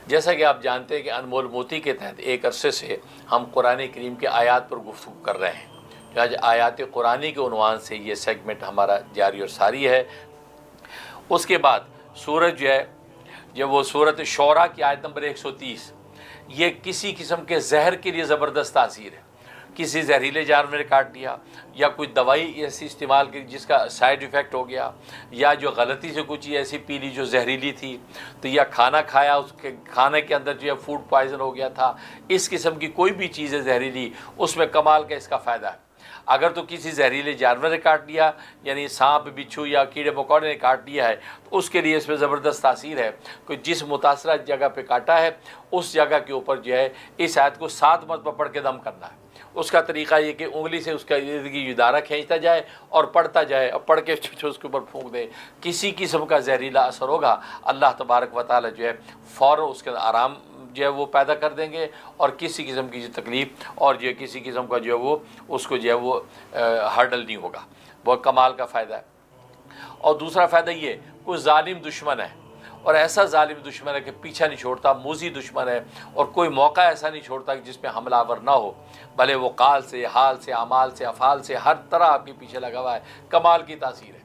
جیسا کہ آپ جانتے ہیں کہ انمول موتی کے تحت ایک عرصے سے ہم قرآن کریم کے آیات پر گفتگو کر رہے ہیں، آج آیات قرآنی کے عنوان سے یہ سیگمنٹ ہمارا جاری اور ساری ہے۔ اس کے بعد سورج جو ہے، جب وہ سورۃ شعراء کی آیت نمبر 130، یہ کسی قسم کے زہر کے لیے زبردست تاثیر ہے۔ کسی زہریلے جانور نے کاٹ لیا، یا کوئی دوائی ایسی استعمال کی جس کا سائیڈ ایفیکٹ ہو گیا، یا جو غلطی سے کچھ چیز ایسی پی لی جو زہریلی تھی، تو یا کھانا کھایا، اس کے کھانے کے اندر جو ہے فوڈ پوائزن ہو گیا تھا، اس قسم کی کوئی بھی چیز ہے زہریلی، اس میں کمال کا اس کا فائدہ ہے۔ اگر تو کسی زہریلے جانور نے کاٹ لیا، یعنی سانپ، بچھو یا کیڑے مکوڑے نے کاٹ لیا ہے، تو اس کے لیے اس میں زبردست تاثیر ہے کہ جس متاثرہ جگہ پہ کاٹا ہے اس جگہ کے اوپر جو ہے اس آیت کو 7 مرتبہ پڑھ کے دم کرنا ہے۔ اس کا طریقہ یہ کہ انگلی سے اس کا ادارہ کھینچتا جائے اور پڑھتا جائے، اور پڑھ کے اس کے اوپر پھونک دے۔ کسی قسم کا زہریلا اثر ہوگا، اللہ تبارک و تعالی جو ہے فوراً اس کے آرام جو ہے وہ پیدا کر دیں گے، اور کسی قسم کی جو تکلیف اور جو کسی قسم کا جو ہے وہ اس کو جو ہے وہ ہرڈل نہیں ہوگا۔ بہت کمال کا فائدہ ہے۔ اور دوسرا فائدہ یہ، کوئی ظالم دشمن ہے، اور ایسا ظالم دشمن ہے کہ پیچھا نہیں چھوڑتا، موذی دشمن ہے، اور کوئی موقع ایسا نہیں چھوڑتا کہ جس میں حملہ آور نہ ہو، بھلے وہ قال سے، حال سے، اعمال سے، افعال سے، ہر طرح آپ کے پیچھے لگا ہوا ہے۔ کمال کی تاثیر ہے۔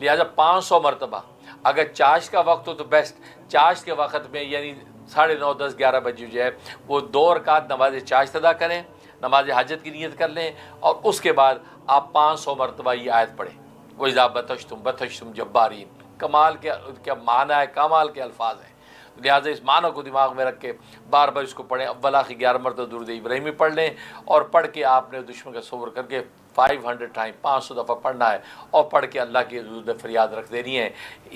لہٰذا 500 مرتبہ، اگر چاشت کا وقت ہو تو بیسٹ، چاشت کے وقت میں یعنی 9:30، 10، 11 بجے جو ہے وہ 2 رکعت نماز چاشت ادا کریں، نماز حاجت کی نیت کر لیں، اور اس کے بعد آپ 500 مرتبہ یہ آیت پڑھیں، وَإِذَا بَطَشْتُمْ بَطَشْتُمْ جَبَّارِينَ۔ کمال کے معنی ہے، کمال کے الفاظ ہیں، لہٰذا اس معنی کو دماغ میں رکھ کے بار بار اس کو پڑھیں۔ اول آخر 11 مرتبہ درود ابراہیمی پڑھ لیں، اور پڑھ کے آپ نے دشمن کا صبر کر کے 500 ٹائم، 500 دفعہ پڑھنا ہے، اور پڑھ کے اللہ کی حضور میں فریاد رکھ دینی ہے۔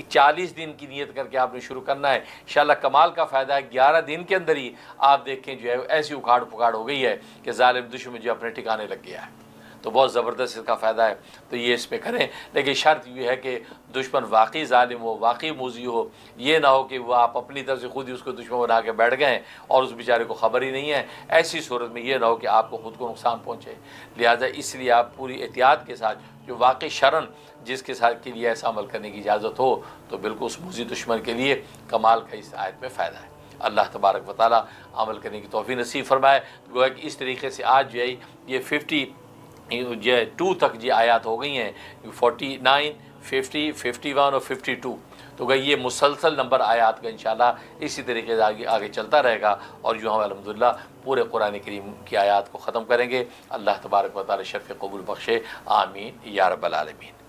40 دن کی نیت کر کے آپ نے شروع کرنا ہے، انشاءاللہ کمال کا فائدہ ہے۔ 11 دن کے اندر ہی آپ دیکھیں جو ہے ایسی اکھاڑ پکاڑ ہو گئی ہے کہ ظالم دشمن جو اپنے ٹھکانے لگ گیا ہے، تو بہت زبردست اس کا فائدہ ہے۔ تو یہ اس میں کریں، لیکن شرط یہ ہے کہ دشمن واقعی ظالم ہو، واقعی موذی ہو، یہ نہ ہو کہ وہ آپ اپنی طرف سے خود ہی اس کو دشمن بنا کے بیٹھ گئے اور اس بیچارے کو خبر ہی نہیں ہے۔ ایسی صورت میں یہ نہ ہو کہ آپ کو خود کو نقصان پہنچے، لہٰذا اس لیے آپ پوری احتیاط کے ساتھ، جو واقعی شرن جس کے ساتھ کے لیے ایسا عمل کرنے کی اجازت ہو، تو بالکل اس موذی دشمن کے لیے کمال کا اس آیت میں فائدہ ہے۔ اللہ تبارک و تعالیٰ عمل کرنے کی توفیق نصیب فرمائے۔ گویا کہ اس طریقے سے آج جو ہے یہ 52 تک جو آیات ہو گئی ہیں، 49، 50، 51 اور 52، تو گئی یہ مسلسل نمبر آیات کا انشاءاللہ اسی طریقے سے آگے چلتا رہے گا، اور جو ہم الحمدللہ پورے قرآن کریم کی آیات کو ختم کریں گے۔ اللہ تبارک و تعالی شرف قبول بخشے، آمین یا رب العالمین۔